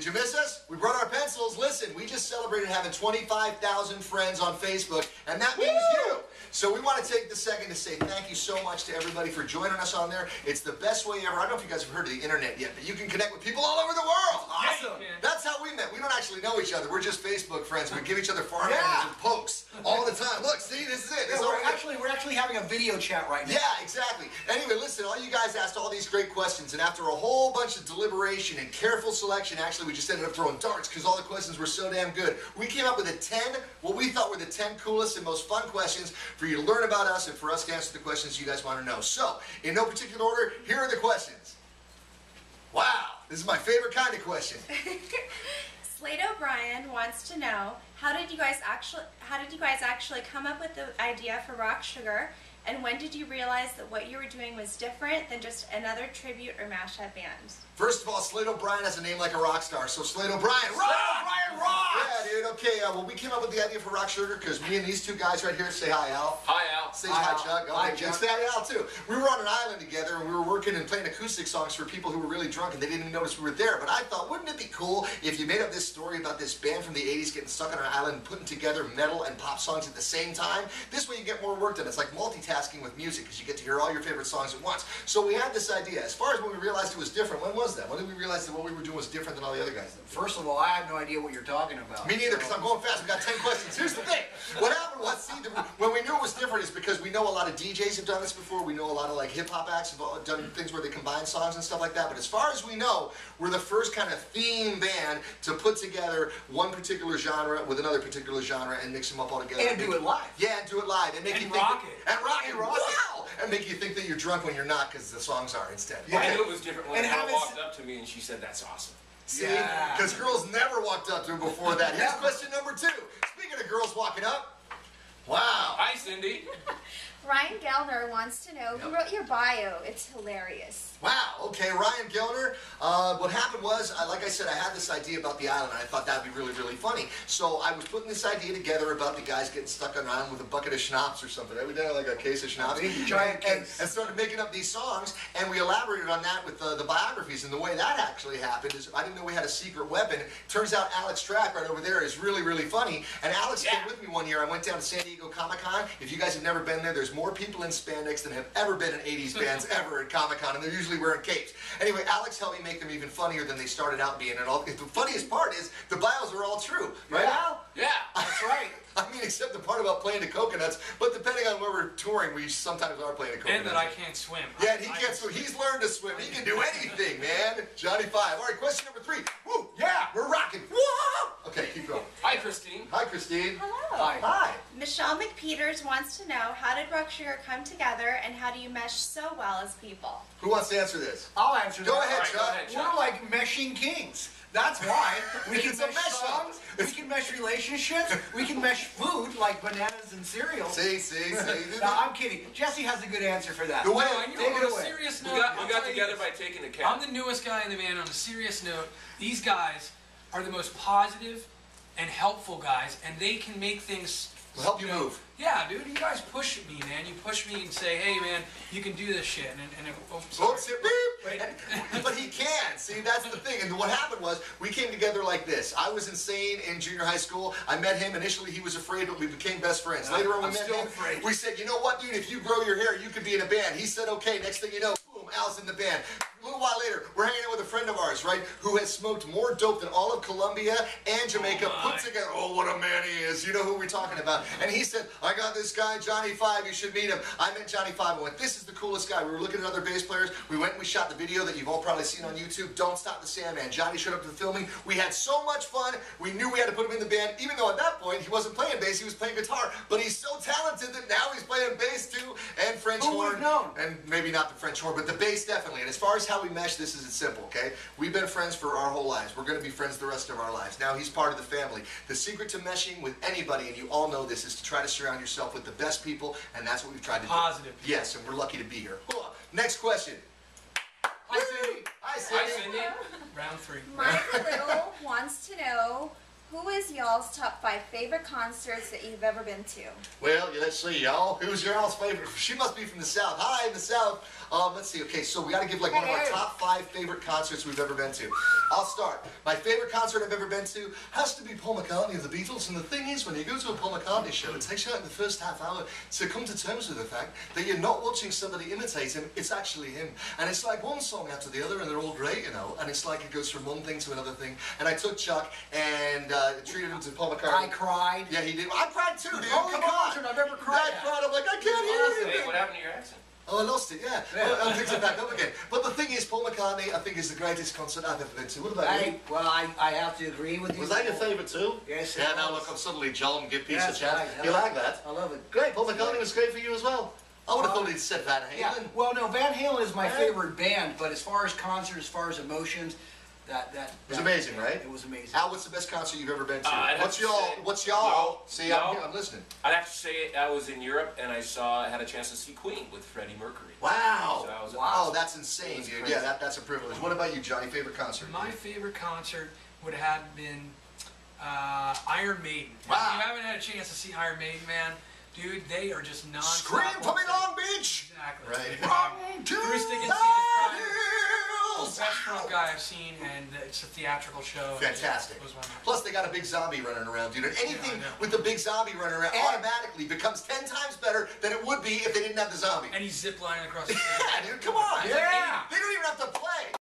you miss us? We brought our pencils. Listen, we just celebrated having 25,000 friends on Facebook, and that means you. So we want to take the second to say thank you so much to everybody for joining us on there. It's the best way ever. I don't know if you guys have heard of the internet yet, but you can connect with people all over the world. Awesome. Yeah, that's how we met. We don't actually know each other. We're just Facebook friends. We give each other farm animals and pokes all the time. Look, see, this is it. We're actually having a video chat right now. Yeah, exactly. Anyway, listen, all you guys asked all these great questions, and after a whole bunch of deliberation and careful selection, actually we just ended up throwing darts because all the questions were so damn good. We came up with what we thought were the 10 coolest and most fun questions for you to learn about us and for us to answer the questions you guys want to know. So, in no particular order, here are the questions. Wow, this is my favorite kind of question. Slade OBrien wants to know, how did you guys actually come up with the idea for Rock Sugar, and when did you realize that what you were doing was different than just another tribute or mashup band? First of all, Slade OBrien has a name like a rock star, so Slade OBrien, rock! Slade OBrien rocks! Yeah, dude, okay, well, we came up with the idea for Rock Sugar because me and these two guys right here, say hi, Al. Hi, Al. Say hi, Chuck. Okay, Chuck. Say hi, Al, too. We were on an island together, and we were working and playing acoustic songs for people who were really drunk, and they didn't even notice we were there, but I thought, wouldn't it be cool if you made up this story about this band from the 80s getting stuck on an island and putting together metal and pop songs at the same time? This way you get more work done. It's like multitasking with music, because you get to hear all your favorite songs at once. So we had this idea. As far as when we realized it was different, when was that? When did we realize that what we were doing was different than all the other guys did? First of all, I have no idea what you're talking about. Me neither, because I'm going fast. We got 10 questions. Here's the thing. What happened was, see, when we knew it was different is because we know a lot of DJs have done this before. We know a lot of like hip-hop acts have done things where they combine songs and stuff like that. But as far as we know, we're the first kind of theme band to put together one particular genre with another particular genre and mix them up all together. And do it live. Yeah, and do it live. And make you think rock it. And rock it. Wow! And make you think that you're drunk when you're not because the songs are instead. Yeah, I knew it was different when And Al walked up to me and she said, "That's awesome." See? Because girls never walked up to him before that. Here's question number 2. Speaking of girls walking up, wow. Hi, Cindy. Ryan Gellner wants to know who wrote your bio. It's hilarious. Wow, okay, Ryan Gellner. What happened was, like I said, I had this idea about the island, and I thought that would be really, really funny. So I was putting this idea together about the guys getting stuck on an island with a bucket of schnapps or something. We did like a case of schnapps. Giant case. And started making up these songs, and we elaborated on that with the biographies. And the way that actually happened is, I didn't know we had a secret weapon. Turns out Alex Strack right over there is really, really funny. And Alex came with me one year. I went down to San Diego Comic-Con. If you guys have never been there, there's more people in spandex than have ever been in 80s bands ever at Comic-Con, and they're usually wearing capes. Anyway, Alex helped me make them even funnier than they started out being. And the funniest part is, the bios are all true. Right, Al? Yeah, that's right. I mean, except the part about playing the coconuts, but depending on where we're touring, we sometimes are playing the coconuts. And that I can't swim. Yeah, and he can't swim. He's learned to swim. He can do anything, man. Johnny 5. All right, question number 3. Woo! Yeah, we're rocking. Whoa! Okay, keep going. Hi, Christine. Hi, Christine. Hello. Hi. Hi. Michelle McPeters wants to know, how did Rock Sugar come together, and how do you mesh so well as people? Who wants to answer this? I'll answer that. Go ahead, Right, Chuck. go ahead, Chuck. We're like meshing kings. That's why we can It's a mesh mesh songs, we can mesh relationships, we can mesh food like bananas and cereal. See. No, I'm kidding. Jesse has a good answer for that. The way, No, and you Take know, it on a away. serious We note, got together by taking the I'm cab. the newest guy in the band. On a serious note, these guys are the most positive and helpful guys, and they can make things We'll help you move. Yeah, dude, you guys push me, man. You push me and say, "Hey, man, you can do this shit." Oops, beep. But he can. See, that's the thing. And what happened was, we came together like this. I was insane in junior high school. I met him. Initially, he was afraid, but we became best friends. Later on, we met him. Afraid. We said, you know what, dude? If you grow your hair, you could be in a band. He said, okay. Next thing you know, boom, Al's in the band. A little while later, we're hanging out with a friend of ours, right, who has smoked more dope than all of Colombia and Jamaica put together. Oh, what a man he is. You know who we're talking about. And he said, I got this guy, Johnny 5, you should meet him. I met Johnny 5 and went, this is the coolest guy. We were looking at other bass players. We went and we shot the video that you've all probably seen on YouTube, Don't Stop the Sandman. Johnny showed up to the filming. We had so much fun. We knew we had to put him in the band, even though at that point he wasn't playing bass, he was playing guitar. But he's so talented that now he's playing bass too, and French Who horn. would've known? And maybe not the French horn, but the bass definitely. And as far as how we mesh, this is simple, okay? We've been friends for our whole lives. We're going to be friends the rest of our lives. Now he's part of the family. The secret to meshing with anybody, and you all know this, is to try to surround yourself with the best people, and that's what we've tried to do. Positive. Yes, and we're lucky to be here. Next question. Hi, Cindy. Hi, Cindy. Round 3. Mike Little wants to know, Who is y'all's top 5 favorite concerts that you've ever been to? Well, let's see, y'all. Who's your all's favorite? She must be from the South. Hi, in the South. Let's see. Okay, so we got to give like one of our top 5 favorite concerts we've ever been to. I'll start. My favorite concert I've ever been to has to be Paul McCartney of the Beatles. And the thing is, when you go to a Paul McCartney show, it takes you out in the first half hour to come to terms with the fact that you're not watching somebody imitate him. It's actually him. And it's like one song after the other, and they're all great, you know. And it's like it goes from one thing to another thing. And I took Chuck and treated him to Paul McCartney. I cried. Yeah, he did. I cried too, dude. Only Come on. concert I've ever cried I at. cried. I'm like, I can't hear Hey, you. what happened to your accent? Oh, I lost it, yeah. Well, I'll fix it back up again. But the thing is, Paul McCartney, I think, is the greatest concert I've ever been to. What about you? I have to agree with you. Was that your favourite too? Yes, it Yeah, now was. look, I'm suddenly John, give peace Yes, a chance. right, You yeah. like that? I love it. Great, Paul McCartney was great for you as well. I would have thought he'd said Van Halen. Yeah. Well, no, Van Halen is my Yeah. favorite band, but as far as concerts, as far as emotions, It was amazing, right? It was amazing. Al, what's the best concert you've ever been to? I'd have What's to y'all? say- What's y'all? No, See, no. I'm listening. I'd have to say I was in Europe and I had a chance to see Queen with Freddie Mercury. Wow. So that was Wow, that's insane, was dude. crazy. Yeah, that's a privilege. What about you, Johnny? Favorite concert? My favorite concert would have been Iron Maiden. Wow. If you haven't had a chance to see Iron Maiden, man, dude, they are just non-stop. Scream for me, Long Beach! Exactly. Right. Run to Acoustic and the Santa hills! The best front guy I've seen, and it's a theatrical show. Fantastic. It was one of my- Plus, they got a big zombie running around, dude. And anything Yeah, I know. with the big zombie running around And- automatically becomes 10 times better than it would be if they didn't have the zombie. And he's ziplining across the Yeah, dude, come on. Yeah. They don't even have to play.